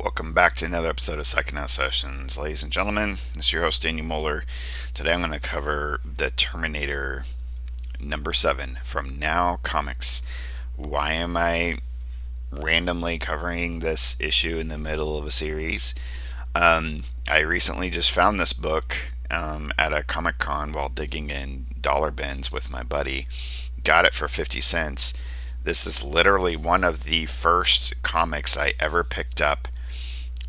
Welcome back to another episode of Psychonaut Sessions. Ladies and gentlemen, this is your host, Daniel Moeller. Today I'm going to cover the Terminator number 7 from Now Comics. Why am I randomly covering this issue in the middle of a series? I recently just found this book at a Comic Con while digging in dollar bins with my buddy. Got it for 50 cents. This is literally one of the first comics I ever picked up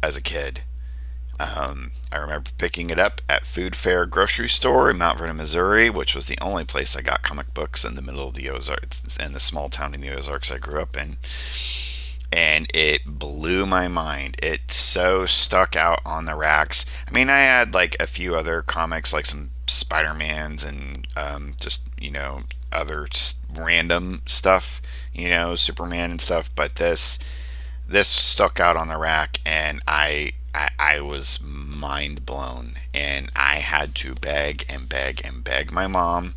as a kid. I remember picking it up at Food Fair grocery store in Mount Vernon, Missouri, which was the only place I got comic books in the middle of the Ozarks, in the small town in the Ozarks I grew up in. And it blew my mind. It so stuck out on the racks. I mean, I had like a few other comics, like some Spider-Mans and just, other random stuff, Superman and stuff. But this stuck out on the rack, and I was mind blown, and I had to beg and beg and beg my mom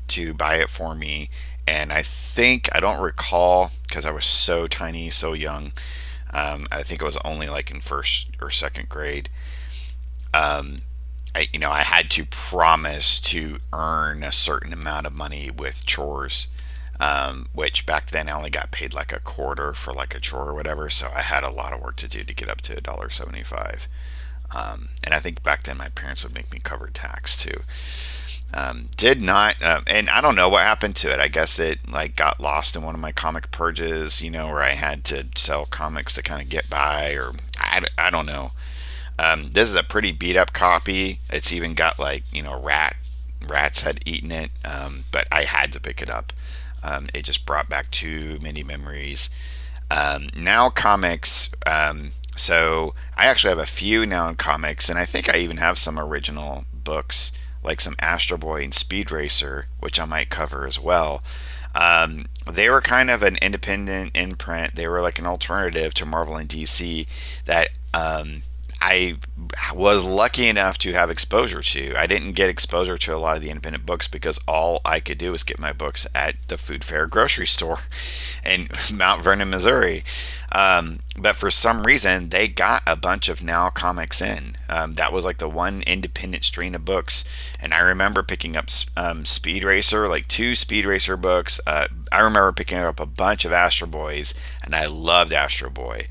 to buy it for me. And I don't recall, because I was so tiny, so young. I think it was only like in first or second grade. I had to promise to earn a certain amount of money with chores, which back then I only got paid like a quarter for like a chore or whatever. So I had a lot of work to do to get up to $1.75. And I think back then my parents would make me cover tax too. Did not, and I don't know what happened to it. I guess it like got lost in one of my comic purges, where I had to sell comics to kind of get by, or I don't know. This is a pretty beat up copy. It's even got like, rats had eaten it, but I had to pick it up. It just brought back too many memories. Now Comics, so I actually have a few Now Comics, and I think I even have some original books, like some Astro Boy and Speed Racer, which I might cover as well. They were kind of an independent imprint. They were like an alternative to Marvel and DC that I was lucky enough to have exposure to. I didn't get exposure to a lot of the independent books because all I could do was get my books at the Food Fair grocery store in Mount Vernon, Missouri. But for some reason, they got a bunch of Now Comics in. That was like the one independent strain of books. And I remember picking up Speed Racer, like 2 Speed Racer books. I remember picking up a bunch of Astro Boys, and I loved Astro Boy.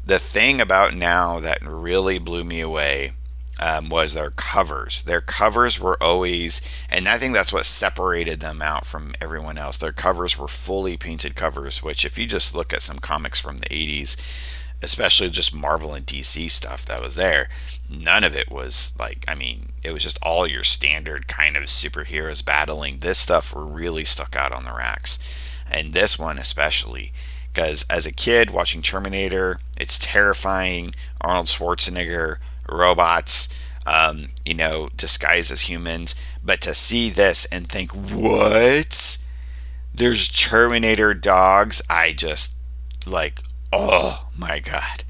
The thing about Now that really blew me away was their covers. Their covers were always, and I think that's what separated them out from everyone else. Their covers were fully painted covers, which if you just look at some comics from the 80s, especially just Marvel and DC stuff that was there, none of it was like, it was just all your standard kind of superheroes battling. This stuff really stuck out on the racks. And this one especially. Because as a kid watching Terminator, it's terrifying. Arnold Schwarzenegger, robots, disguised as humans. But to see this and think, what? There's Terminator dogs. I just like, oh my God.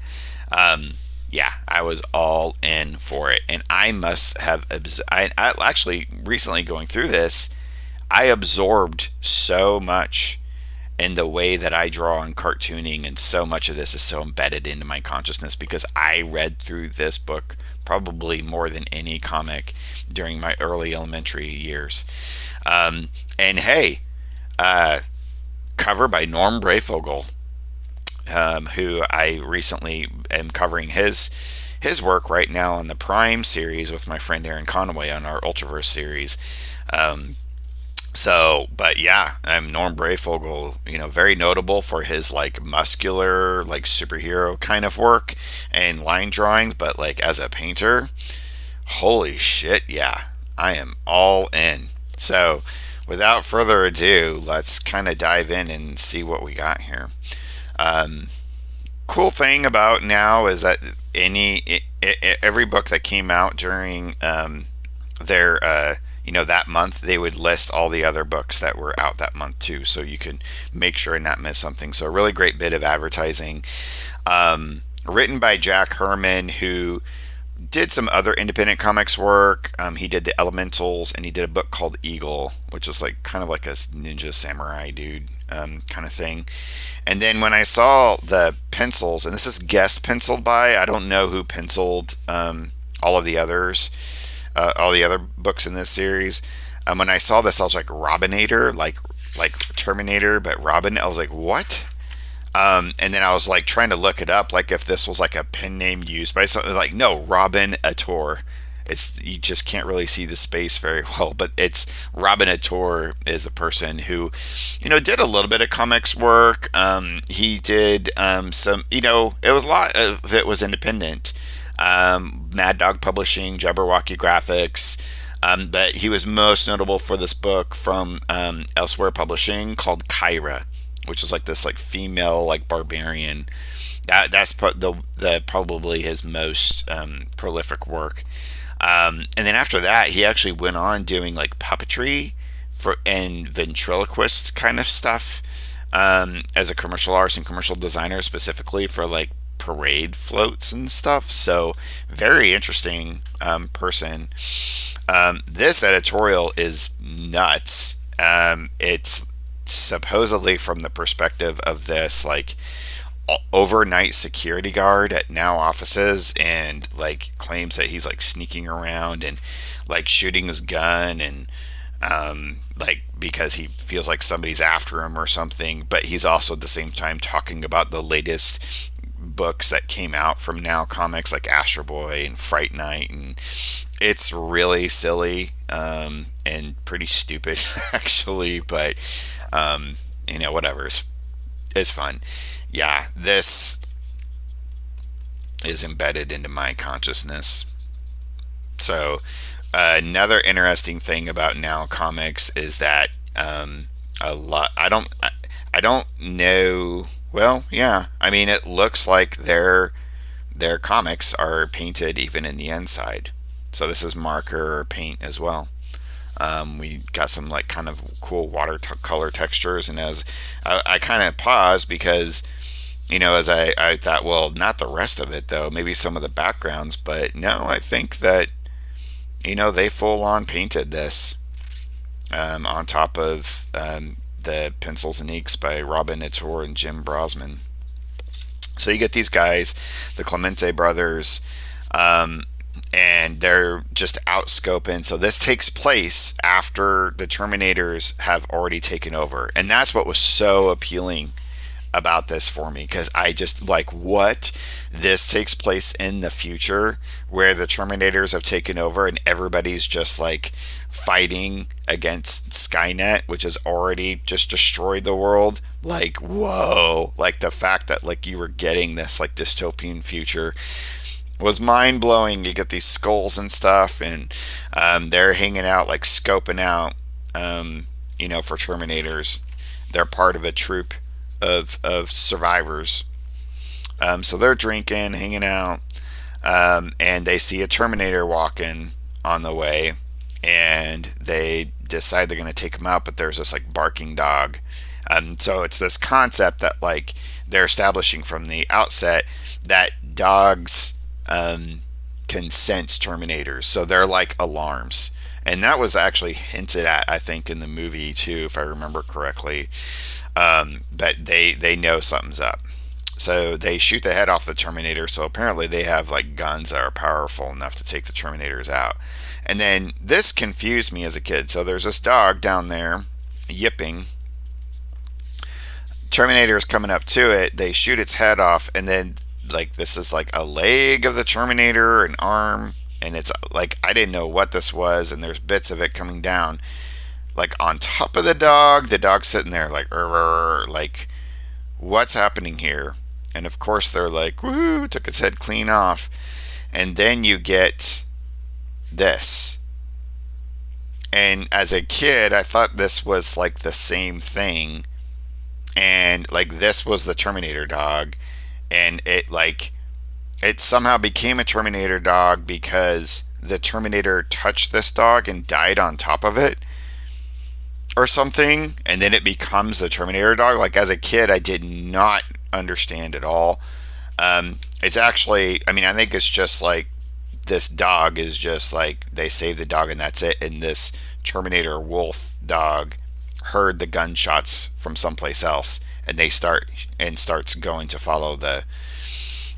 Yeah, I was all in for it. And I must have, I actually recently going through this, I absorbed so much in the way that I draw in cartooning, and so much of this is so embedded into my consciousness because I read through this book probably more than any comic during my early elementary years. And hey, cover by Norm Breyfogle, who I recently am covering his work right now on the Prime series with my friend Aaron Conaway on our Ultraverse series. But yeah, I'm Norm Breyfogle, very notable for his like muscular, like superhero kind of work and line drawing, but like as a painter, holy shit, yeah, I am all in. So without further ado, let's kind of dive in and see what we got here. Cool thing about Now is that every book that came out during their that month, they would list all the other books that were out that month too, so you can make sure and not miss something. So a really great bit of advertising. Written by Jack Herman, who did some other independent comics work. He did the Elementals, and he did a book called Eagle, which is like kind of like a ninja samurai dude kind of thing. And then when I saw the pencils, and this is guest penciled by, I don't know who penciled all of the others, all the other books in this series. When I saw this, I was like Robinator, like Terminator, but Robin. I was like, what? And then I was like trying to look it up, like if this was like a pen name used by something. Like, no, Robinator. It's, you just can't really see the space very well, but it's Robinator is a person who, did a little bit of comics work. He did some, it was a lot of it was independent. Mad Dog Publishing, Jabberwocky Graphics. But he was most notable for this book from Elsewhere Publishing called Kyra, which is like this like female like barbarian. That's the probably his most prolific work. And then after that, he actually went on doing like puppetry and ventriloquist kind of stuff as a commercial artist and commercial designer, specifically for like parade floats and stuff. So very interesting person. This editorial is nuts. It's supposedly from the perspective of this like overnight security guard at Now offices, and like claims that he's like sneaking around and like shooting his gun, and like because he feels like somebody's after him or something. But he's also at the same time talking about the latest books that came out from Now Comics, like Astro Boy and Fright Night, and it's really silly and pretty stupid actually, but whatever, it's fun. Yeah, this is embedded into my consciousness. So another interesting thing about Now Comics is that a lot, I don't know. Well, yeah, I mean, it looks like their comics are painted even in the inside. So this is marker or paint as well. We got some like kind of cool watercolor textures, and as I kind of paused because as I thought, well, not the rest of it though, maybe some of the backgrounds, but no, I think that they full on painted this on top of the pencils and inks by Robin Ittor and Jim Brosman. So you get these guys, the Clemente brothers, and they're just out scoping. So this takes place after the Terminators have already taken over, and that's what was so appealing about this for me, because I just like, what, this takes place in the future where the Terminators have taken over and everybody's just like fighting against Skynet, which has already just destroyed the world. Like, whoa, like the fact that like you were getting this like dystopian future was mind-blowing. You get these skulls and stuff, and they're hanging out like scoping out for Terminators. They're part of a troop of survivors. So they're drinking, hanging out, and they see a Terminator walking on the way, and they decide they're going to take him out, but there's this like barking dog. So it's this concept that like they're establishing from the outset that dogs can sense Terminators, so they're like alarms. And that was actually hinted at, I think, in the movie too, if I remember correctly. But they know something's up. So they shoot the head off the Terminator. So apparently they have like guns that are powerful enough to take the Terminators out. And then this confused me as a kid. So there's this dog down there yipping. Terminator is coming up to it. They shoot its head off, and then like this is like a leg of the Terminator, an arm, and it's like I didn't know what this was, and there's bits of it coming down like on top of the dog. The dog's sitting there like like what's happening here? And of course they're like, woo, took its head clean off. And then you get this. And as a kid, I thought this was like the same thing. And like this was the Terminator dog. And it somehow became a Terminator dog because the Terminator touched this dog and died on top of it or something, and then it becomes the Terminator dog. Like as a kid, I did not understand at all. It's actually, I mean, I think it's just like this dog is just like, they save the dog and that's it. And this Terminator wolf dog heard the gunshots from someplace else, and starts going to follow the.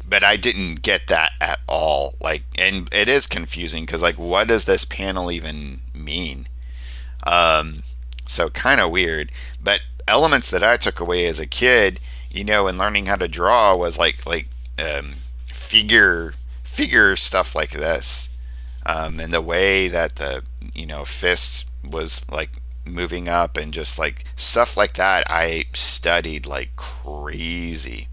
But I didn't get that at all. Like, and it is confusing because, like, what does this panel even mean? So kind of weird. But elements that I took away as a kid, in learning how to draw was figure stuff like this, and the way that the fist was like moving up and just like stuff like that. I studied like crazy.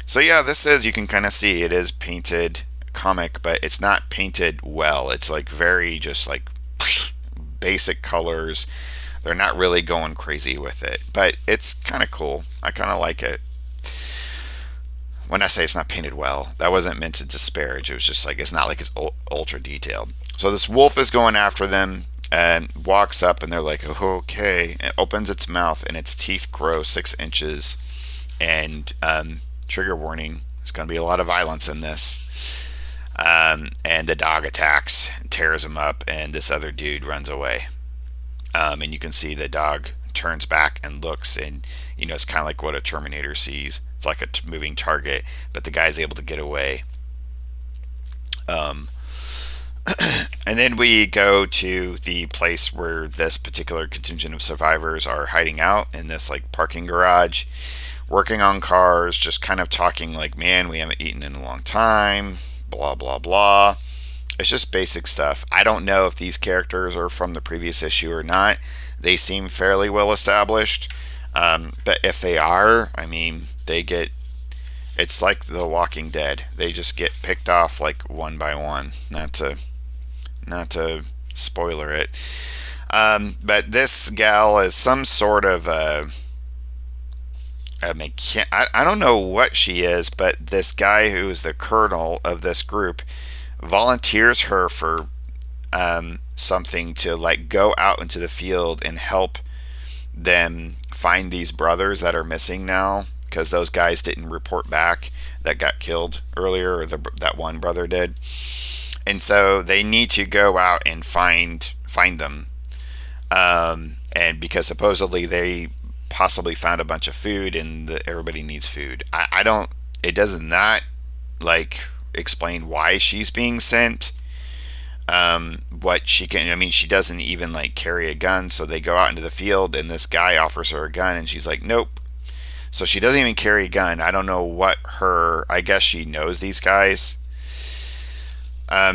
So yeah, this is, you can kind of see it is painted comic, but it's not painted well. It's like very just like basic colors. They're not really going crazy with it, but it's kind of cool. I kind of like it. When I say it's not painted well, that wasn't meant to disparage. It was just like, it's not like it's ultra detailed. So this wolf is going after them and walks up, and they're like, okay. It opens its mouth, and its teeth grow 6 inches. And trigger warning, there's going to be a lot of violence in this. And the dog attacks, tears him up, and this other dude runs away. And you can see the dog turns back and looks, and it's kind of like what a Terminator sees. It's like a moving target, but the guy's able to get away. And then we go to the place where this particular contingent of survivors are hiding out, in this like parking garage, working on cars, just kind of talking like, man, we haven't eaten in a long time, blah blah blah. It's just basic stuff. I don't know if these characters are from the previous issue or not. They seem fairly well established, but if they are, I mean, it's like The Walking Dead. They just get picked off like one by one. Not to spoiler it, but this gal is some sort of a I don't know what she is, but this guy who is the colonel of this group volunteers her for something, to like go out into the field and help them find these brothers that are missing now, because those guys didn't report back that got killed earlier, or that one brother did. And so they need to go out and find them, and because supposedly they possibly found a bunch of food, and everybody needs food. It does not like explain why she's being sent, what she can. I mean, she doesn't even like carry a gun, so they go out into the field, and this guy offers her a gun, and she's like, nope. So she doesn't even carry a gun. I don't know I guess she knows these guys.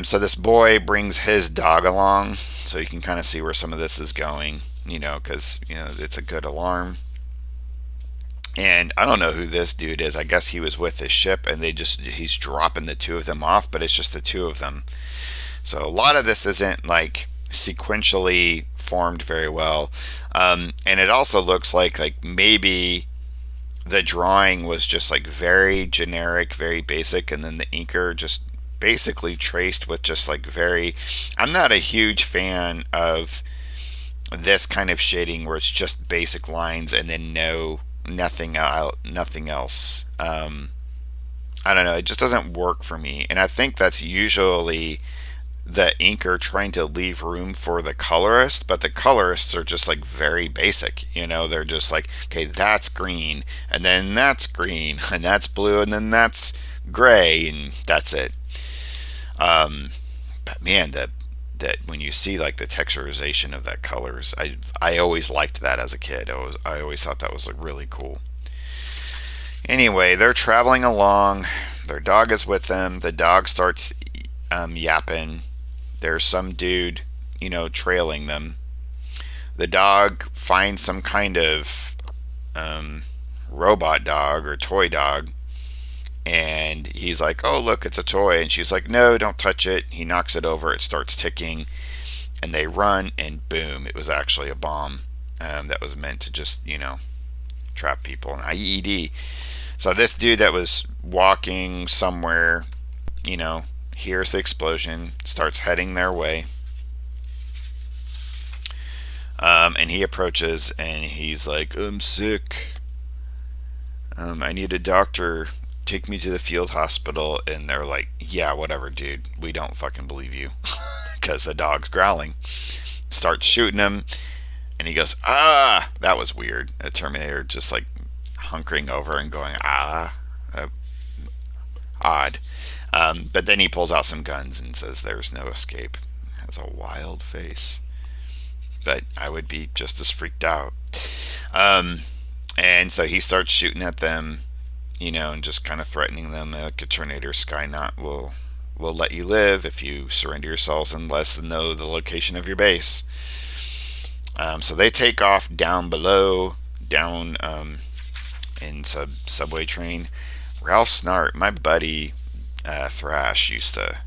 So this boy brings his dog along, so you can kind of see where some of this is going, because it's a good alarm. And I don't know who this dude is. I guess he was with his ship, and he's dropping the two of them off, but it's just the two of them. So a lot of this isn't like sequentially formed very well. And it also looks like maybe the drawing was just like very generic, very basic, and then the inker just basically traced with just like I'm not a huge fan of this kind of shading where it's just basic lines and then nothing else. I don't know, it just doesn't work for me, and I think that's usually the inker trying to leave room for the colorist, but the colorists are just like very basic. They're just like, okay, that's green, and then that's green, and that's blue, and then that's gray, and that's it. But man, that when you see like the texturization of that colors, I always liked that as a kid. I always thought that was like really cool. Anyway, they're traveling along. Their dog is with them. The dog starts yapping. There's some dude, trailing them. The dog finds some kind of robot dog or toy dog, and he's like, oh look, it's a toy, and she's like, no, don't touch it. He knocks it over, it starts ticking, and they run, and boom, it was actually a bomb that was meant to just trap people, an IED. So this dude that was walking somewhere, hears the explosion, starts heading their way, and he approaches, and he's like, I'm sick, I need a doctor. take me to the field hospital. And they're like, yeah, whatever, dude. We don't fucking believe you. Because the dog's growling. Starts shooting him. And he goes, ah, that was weird. A Terminator just like hunkering over and going, ah, odd. But then he pulls out some guns and says, there's no escape. Has a wild face. But I would be just as freaked out. And so he starts shooting at them, and just kind of threatening them. Like a Terminator, Psychonaut will let you live if you surrender yourselves in less than know the location of your base. So they take off down below, down in subway train. Ralph Snart, my buddy Thrash used to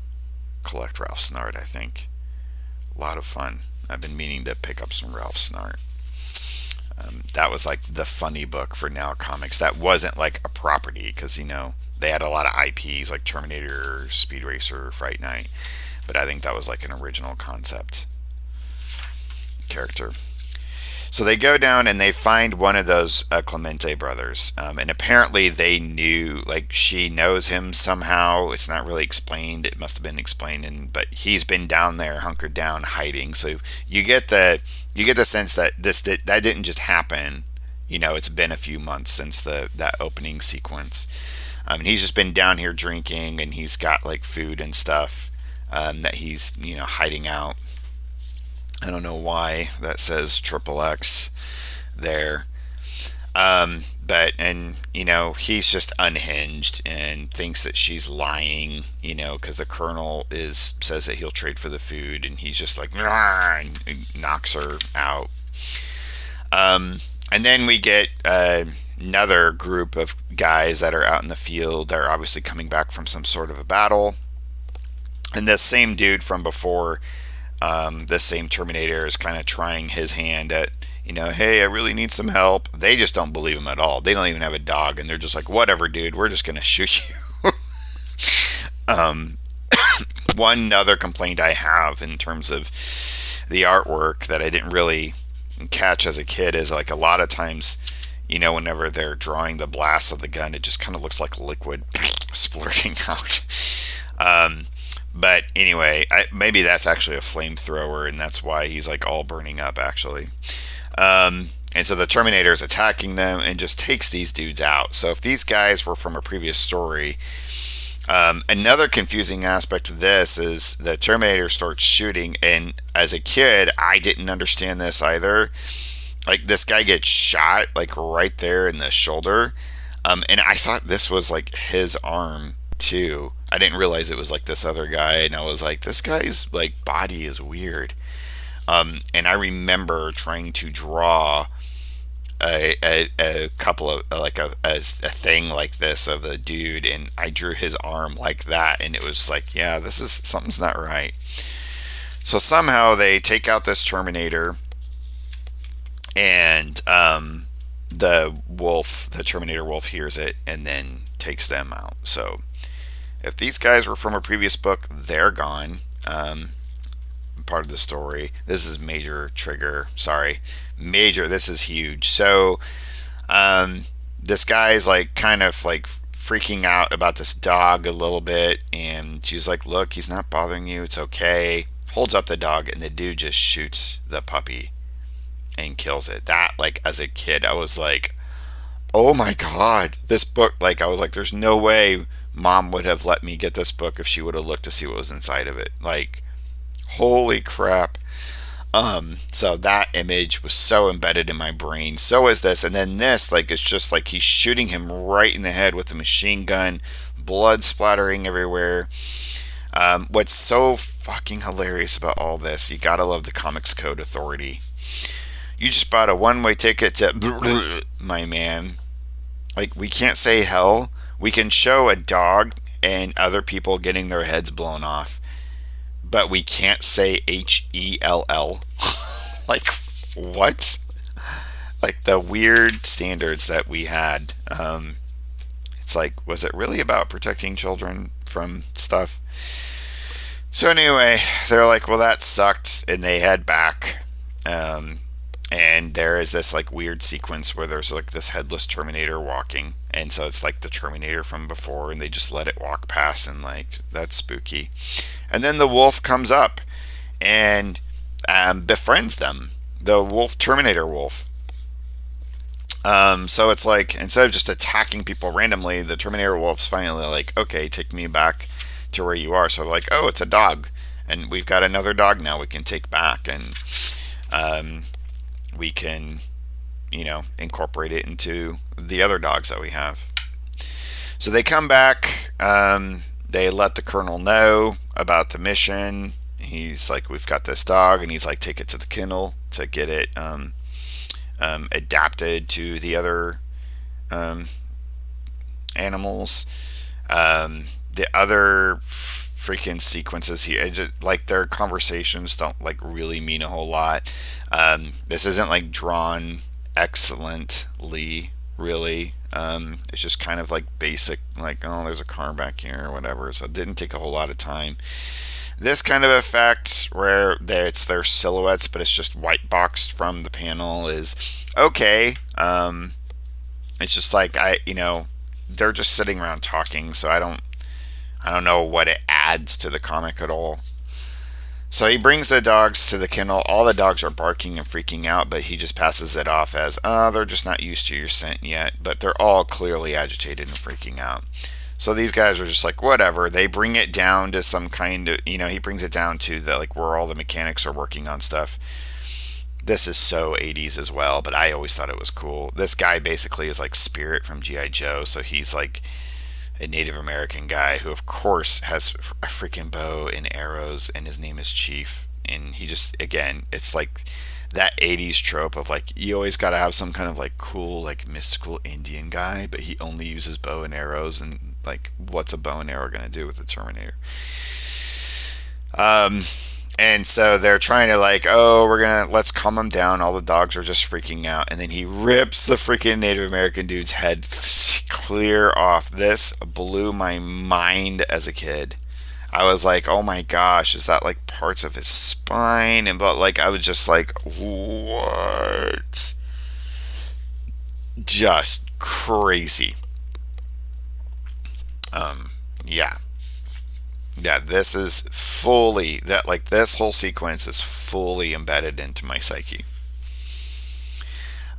collect Ralph Snart, I think. A lot of fun. I've been meaning to pick up some Ralph Snart. That was like the funny book for Now Comics. That wasn't like a property because, they had a lot of IPs like Terminator, Speed Racer, Fright Night. But I think that was like an original concept character. So they go down and they find one of those Clemente brothers. And apparently they knew, like she knows him somehow. It's not really explained. It must have been explained. But he's been down there, hunkered down, hiding. So you get the sense that that didn't just happen. It's been a few months since that opening sequence. And he's just been down here drinking, and he's got like food and stuff that he's hiding out. I don't know why that says XXX there. He's just unhinged and thinks that she's lying, because the colonel says that he'll trade for the food, and he's just like, and knocks her out. And then we get another group of guys that are out in the field. They're obviously coming back from some sort of a battle. And this same dude from before, this same Terminator, is kind of trying his hand at, hey, I really need some help. They just don't believe him at all. They don't even have a dog, and they're just like, whatever, dude, we're just going to shoot you. One other complaint I have in terms of the artwork that I didn't really catch as a kid is like a lot of times, whenever they're drawing the blast of the gun, it just kind of looks like liquid splurting out. But anyway, maybe that's actually a flamethrower, and that's why he's like all burning up, actually. And so the Terminator is attacking them and just takes these dudes out. So if these guys were from a previous story, another confusing aspect of this is the Terminator starts shooting, and as a kid, I didn't understand this either. Like, this guy gets shot, like, right there in the shoulder, and I thought this was, like, his arm, too. I didn't realize it was, like, this other guy, and I was like, this guy's, like, body is weird. And I remember trying to draw a couple of like a thing like this of the dude, and I drew his arm like that, and it was like, yeah, something's not right. So somehow they take out this Terminator, and the Terminator wolf hears it and then takes them out. So if these guys were from a previous book, they're gone. Part of the story. This is major trigger. Sorry. Major. This is huge. So, this guy's like kind of like freaking out about this dog a little bit, and she's like, look, he's not bothering you. It's okay. Holds up the dog, and the dude just shoots the puppy and kills it. That, like, as a kid, I was like, oh my God, this book, like, I was like, there's no way Mom would have let me get this book if she would have looked to see what was inside of it. Like, holy crap. So that image was so embedded in my brain. So is this. And then this, like, it's just like he's shooting him right in the head with a machine gun, blood splattering everywhere. What's so fucking hilarious about all this, you gotta love the Comics Code Authority. You just bought a one-way ticket to my man. Like, we can't say hell. We can show a dog and other people getting their heads blown off, but we can't say HELL. Like, what? Like, the weird standards that we had. It's like, was it really about protecting children from stuff? So anyway, they're like, well, that sucked, and they head back. And there is this like weird sequence where there's like this headless Terminator walking, and so it's like the Terminator from before, and they just let it walk past, and like that's spooky. And then the wolf comes up and befriends them. The wolf, Terminator wolf. So it's like instead of just attacking people randomly, the Terminator wolf's finally like, okay, take me back to where you are. So like, oh, it's a dog, and we've got another dog now we can take back, and um, we can, incorporate it into the other dogs that we have. So they come back. They let the colonel know about the mission. He's like, we've got this dog, and he's like, take it to the kennel to get it adapted to the other animals. The other freaking sequences here, like their conversations don't like really mean a whole lot. This isn't like drawn excellently, really. It's just kind of like basic, like, oh, there's a car back here or whatever. So it didn't take a whole lot of time. This kind of effect where it's their silhouettes, but it's just white boxed from the panel is okay. It's just like they're just sitting around talking, so I don't know what it adds to the comic at all. So he brings the dogs to the kennel. All the dogs are barking and freaking out, but he just passes it off as, they're just not used to your scent yet. But they're all clearly agitated and freaking out. So these guys are just like, whatever. They bring it down to some kind of, he brings it down to the, like, where all the mechanics are working on stuff. This is so 80s as well, but I always thought it was cool. This guy basically is like Spirit from G.I. Joe, so he's like a Native American guy who, of course, has a freaking bow and arrows, and his name is Chief. And he just, again, it's like that 80s trope of like, you always got to have some kind of like cool, like mystical Indian guy, but he only uses bow and arrows. And like, what's a bow and arrow going to do with the Terminator? And so they're trying to like, oh, let's calm them down. All the dogs are just freaking out. And then he rips the freaking Native American dude's head clear off. This blew my mind as a kid. I was like, oh my gosh, is that like parts of his spine? And but like, I was just like, what? Just crazy. Yeah. Yeah, this is fully, that like this whole sequence is fully embedded into my psyche.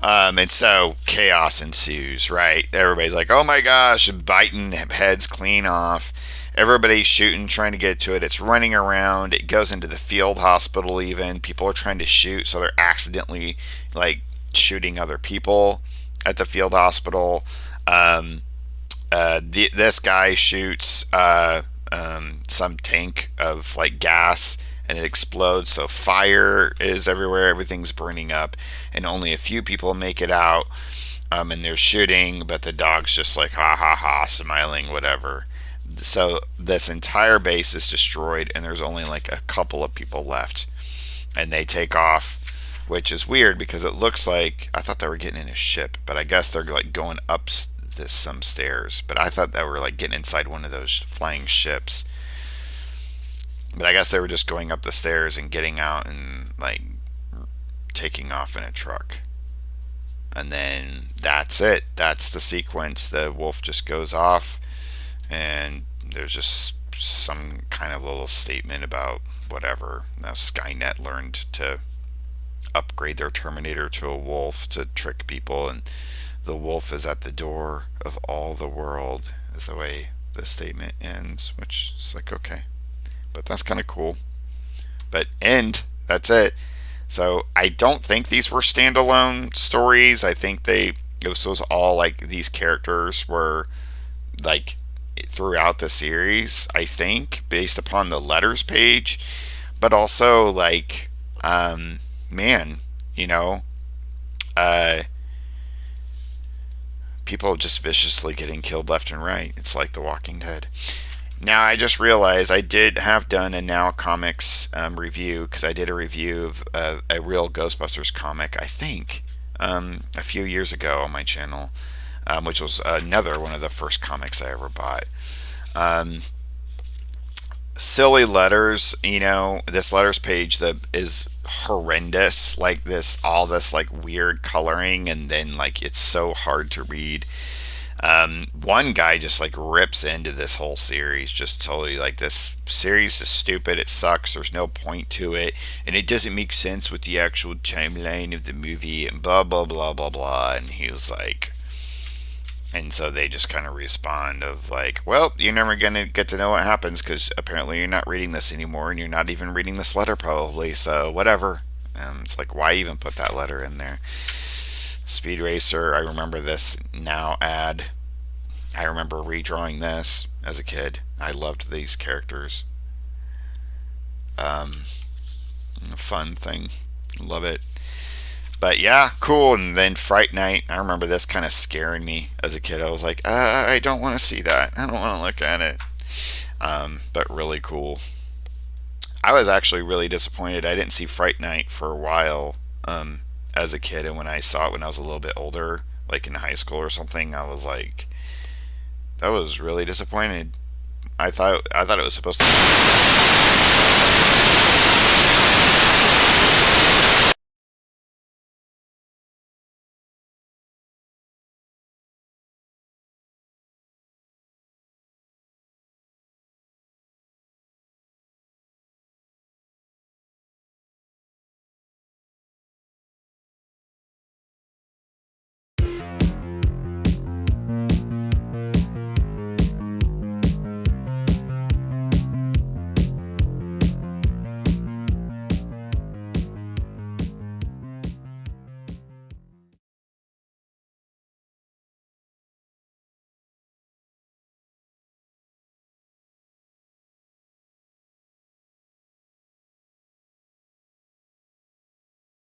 And so chaos ensues, right? Everybody's like, oh my gosh, biting heads clean off. Everybody's shooting, trying to get to it. It's running around. It goes into the field hospital even. People are trying to shoot, so they're accidentally like shooting other people at the field hospital. This guy shoots some tank of like gas, and it explodes, so fire is everywhere. Everything's burning up, and only a few people make it out. And they're shooting, but the dog's just like ha ha ha, smiling, whatever. So this entire base is destroyed, and there's only like a couple of people left, and they take off, which is weird because it looks like, I thought they were getting in a ship, but I guess they're like going up some stairs. But I thought they were like getting inside one of those flying ships. But I guess they were just going up the stairs and getting out and like taking off in a truck. And then that's it. That's the sequence. The wolf just goes off, and there's just some kind of little statement about whatever. Now Skynet learned to upgrade their Terminator to a wolf to trick people, and the wolf is at the door of all the world, is the way the statement ends, which is like, okay. But that's kind of cool. But that's it. So I don't think these were standalone stories. I think this was all like, these characters were like throughout the series, I think, based upon the letters page. But also like, man, people just viciously getting killed left and right. It's like The Walking Dead. Now I just realized I did have done a Now Comics review, because I did a review of a real Ghostbusters comic, I think, a few years ago on my channel, which was another one of the first comics I ever bought. silly letters. This letters page that is horrendous. Like this, all this like weird coloring, and then like it's so hard to read. One guy just like rips into this whole series, just totally like, this series is stupid, it sucks, there's no point to it, and it doesn't make sense with the actual timeline of the movie, and blah blah blah blah blah. And he was like, and so they just kind of respond of like, well, you're never gonna get to know what happens because apparently you're not reading this anymore, and you're not even reading this letter probably, so whatever. It's like, why even put that letter in there? Speed Racer, I remember this now ad. I remember redrawing this as a kid. I loved these characters. Um, Fun thing. Love it. But yeah, cool. And then Fright Night. I remember this kind of scaring me as a kid. I was like, I don't want to see that. I don't want to look at it. But really cool. I was actually really disappointed. I didn't see Fright Night for a while as a kid. And when I saw it when I was a little bit older, like in high school or something, I was like, that was really disappointed. I thought it was supposed to.